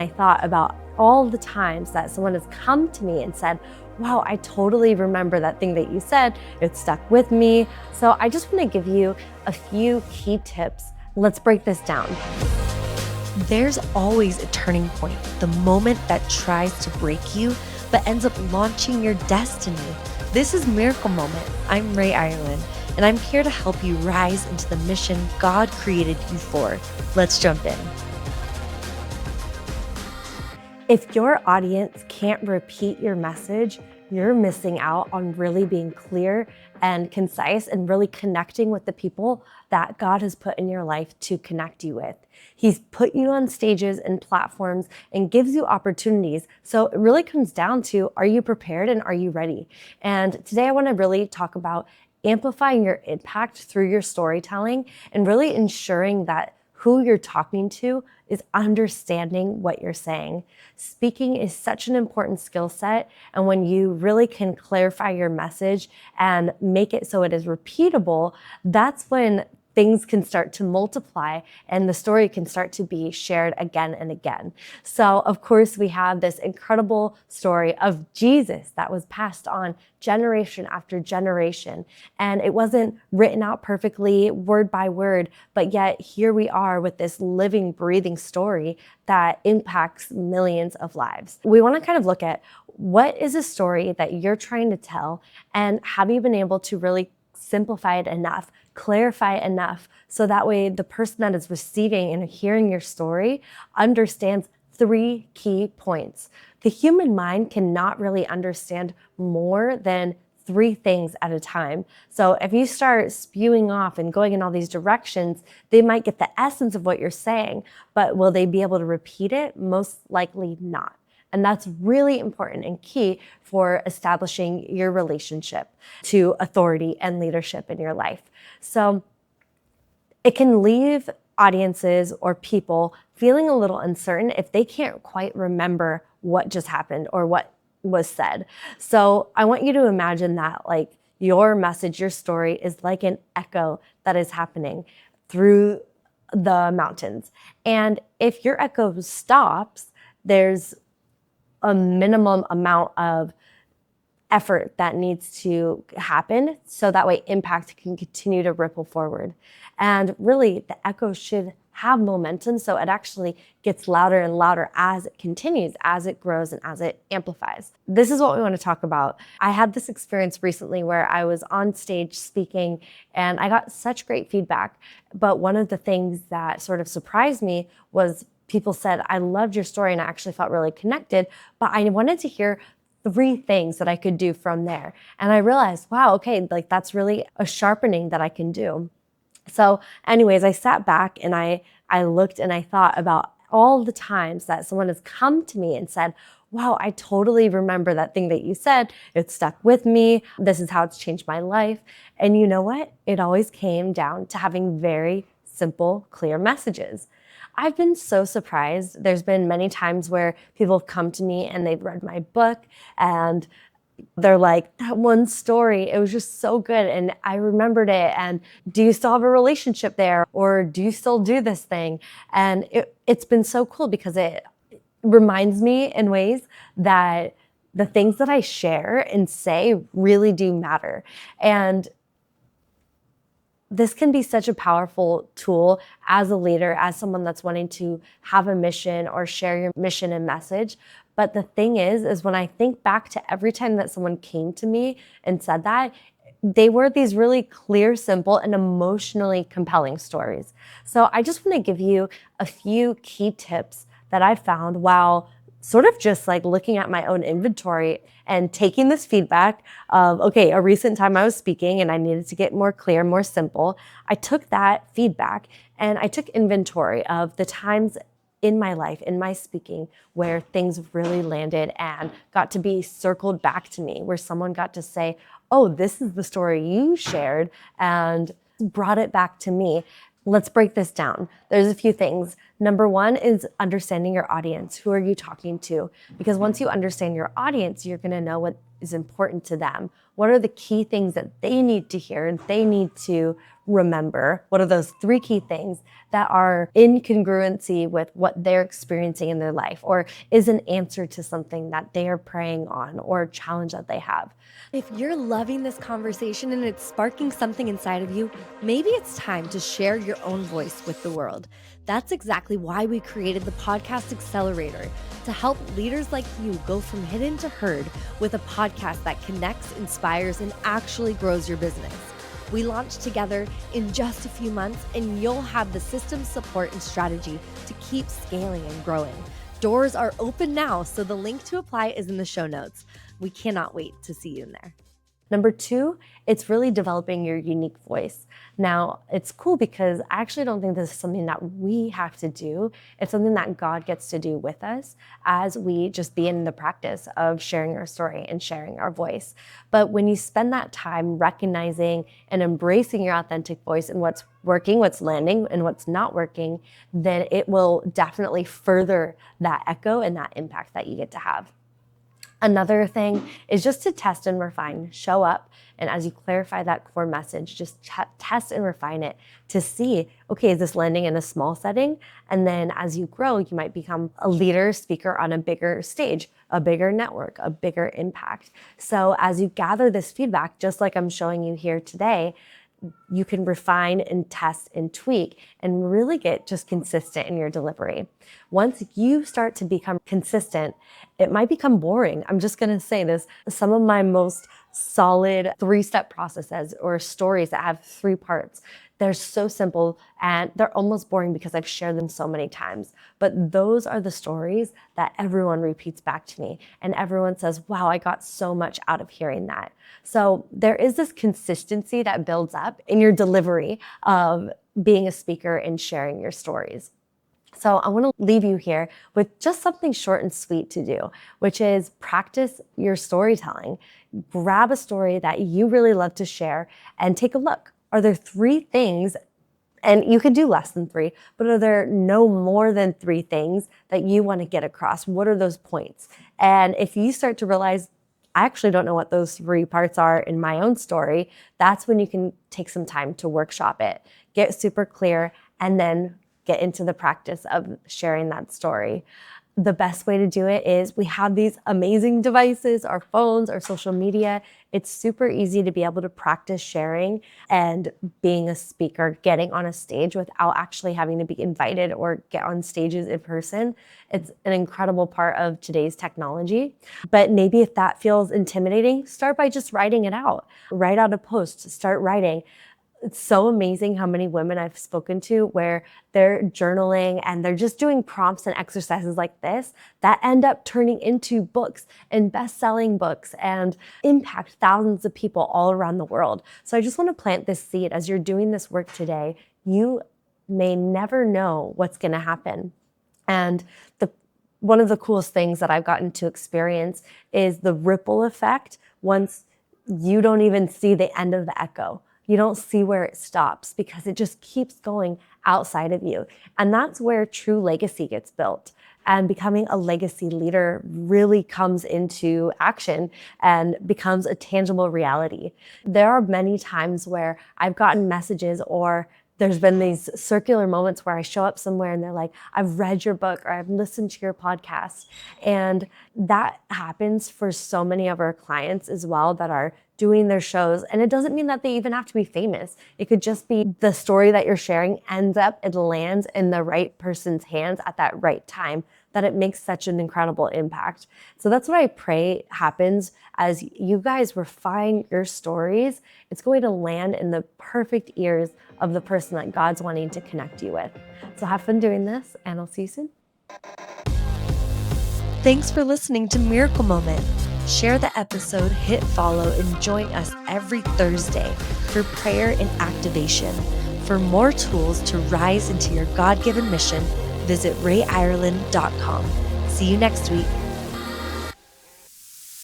I thought about all the times that someone has come to me and said, wow, I totally remember that thing that you said. It stuck with me. So I just want to give you a few key tips. Let's break this down. There's always a turning point, the moment that tries to break you, but ends up launching your destiny. This is Miracle Moment. I'm Ray Ireland, and I'm here to help you rise into the mission God created you for. Let's jump in. If your audience can't repeat your message, you're missing out on really being clear and concise and really connecting with the people that God has put in your life to connect you with. He's put you on stages and platforms and gives you opportunities. So it really comes down to, are you prepared and are you ready? And today I want to really talk about amplifying your impact through your storytelling and really ensuring that who you're talking to is understanding what you're saying. Speaking is such an important skill set, and when you really can clarify your message and make it so it is repeatable, that's when things can start to multiply and the story can start to be shared again and again. So, of course, we have this incredible story of Jesus that was passed on generation after generation. And it wasn't written out perfectly, word by word, but yet here we are with this living, breathing story that impacts millions of lives. We want to kind of look at what is a story that you're trying to tell, and have you been able to really simplify it enough, clarify it enough, so that way the person that is receiving and hearing your story understands 3 key points. The human mind cannot really understand more than 3 things at a time. So if you start spewing off and going in all these directions, they might get the essence of what you're saying, but will they be able to repeat it? Most likely not. And that's really important and key for establishing your relationship to authority and leadership in your life. So it can leave audiences or people feeling a little uncertain if they can't quite remember what just happened or what was said. So I want you to imagine that like your message, your story is like an echo that is happening through the mountains. And if your echo stops, there's a minimum amount of effort that needs to happen so that way impact can continue to ripple forward. And really, the echo should have momentum so it actually gets louder and louder as it continues, as it grows, and as it amplifies. This is what we want to talk about. I had this experience recently where I was on stage speaking and I got such great feedback. But one of the things that sort of surprised me was people said, I loved your story and I actually felt really connected, but I wanted to hear 3 things that I could do from there. And I realized, wow, okay, like that's really a sharpening that I can do. So anyways, I sat back and I looked and I thought about all the times that someone has come to me and said, wow, I totally remember that thing that you said. It stuck with me. This is how it's changed my life. And you know what? It always came down to having very simple, clear messages. I've been so surprised. There's been many times where people have come to me and they've read my book and they're like, that one story, it was just so good and I remembered it. And do you still have a relationship there? Or do you still do this thing? And it's been so cool because it reminds me in ways that the things that I share and say really do matter. And this can be such a powerful tool as a leader, as someone that's wanting to have a mission or share your mission and message. But the thing is when I think back to every time that someone came to me and said that, they were these really clear, simple, and emotionally compelling stories. So I just want to give you a few key tips that I found while sort of just like looking at my own inventory and taking this feedback of, okay, a recent time I was speaking and I needed to get more clear, more simple. I took that feedback and I took inventory of the times in my life, in my speaking, where things really landed and got to be circled back to me, where someone got to say, oh, this is the story you shared and brought it back to me. Let's break this down. There's a few things. Number 1 is understanding your audience. Who are you talking to? Because once you understand your audience, you're going to know what is important to them. What are the key things that they need to hear and they need to remember? What are those 3 key things that are in congruency with what they're experiencing in their life, or is an answer to something that they are praying on or a challenge that they have? If you're loving this conversation and it's sparking something inside of you, maybe it's time to share your own voice with the world. That's exactly why we created the Podcast Accelerator, to help leaders like you go from hidden to heard with a podcast that connects, inspires, and actually grows your business. We launched together in just a few months, and you'll have the system, support, and strategy to keep scaling and growing. Doors are open now, so the link to apply is in the show notes. We cannot wait to see you in there. Number 2, it's really developing your unique voice. Now, it's cool because I actually don't think this is something that we have to do. It's something that God gets to do with us as we just be in the practice of sharing our story and sharing our voice. But when you spend that time recognizing and embracing your authentic voice and what's working, what's landing, and what's not working, then it will definitely further that echo and that impact that you get to have. Another thing is just to test and refine, show up, and as you clarify that core message, just test and refine it to see, okay, is this landing in a small setting? And then as you grow, you might become a leader, speaker on a bigger stage, a bigger network, a bigger impact. So as you gather this feedback, just like I'm showing you here today, you can refine and test and tweak and really get just consistent in your delivery. Once you start to become consistent, it might become boring. I'm just going to say this. Some of my most solid 3-step processes or stories that have 3 parts, they're so simple and they're almost boring because I've shared them so many times. But those are the stories that everyone repeats back to me. And everyone says, wow, I got so much out of hearing that. So there is this consistency that builds up in your delivery of being a speaker and sharing your stories. So I want to leave you here with just something short and sweet to do, which is practice your storytelling. Grab a story that you really love to share and take a look. Are there 3 things, and you could do less than 3, but are there no more than 3 things that you want to get across? What are those points? And if you start to realize, I actually don't know what those 3 parts are in my own story, that's when you can take some time to workshop it, get super clear, and then get into the practice of sharing that story. The best way to do it is we have these amazing devices, our phones, our social media. It's super easy to be able to practice sharing and being a speaker, getting on a stage without actually having to be invited or get on stages in person. It's an incredible part of today's technology. But maybe if that feels intimidating, start by just writing it out. Write out a post, start writing. It's so amazing how many women I've spoken to where they're journaling and they're just doing prompts and exercises like this that end up turning into books and best-selling books and impact thousands of people all around the world. So I just want to plant this seed as you're doing this work today. You may never know what's going to happen. And one of the coolest things that I've gotten to experience is the ripple effect once you don't even see the end of the echo. You don't see where it stops because it just keeps going outside of you. And that's where true legacy gets built. And becoming a legacy leader really comes into action and becomes a tangible reality. There are many times where I've gotten messages or there's been these circular moments where I show up somewhere and they're like, I've read your book or I've listened to your podcast. And that happens for so many of our clients as well that are doing their shows. And it doesn't mean that they even have to be famous. It could just be the story that you're sharing ends up and lands in the right person's hands at that right time, that it makes such an incredible impact. So that's what I pray happens as you guys refine your stories. It's going to land in the perfect ears of the person that God's wanting to connect you with. So have fun doing this, and I'll see you soon. Thanks for listening to Miracle Moment. Share the episode, hit follow, and join us every Thursday for prayer and activation. For more tools to rise into your God-given mission, visit rayireland.com. See you next week.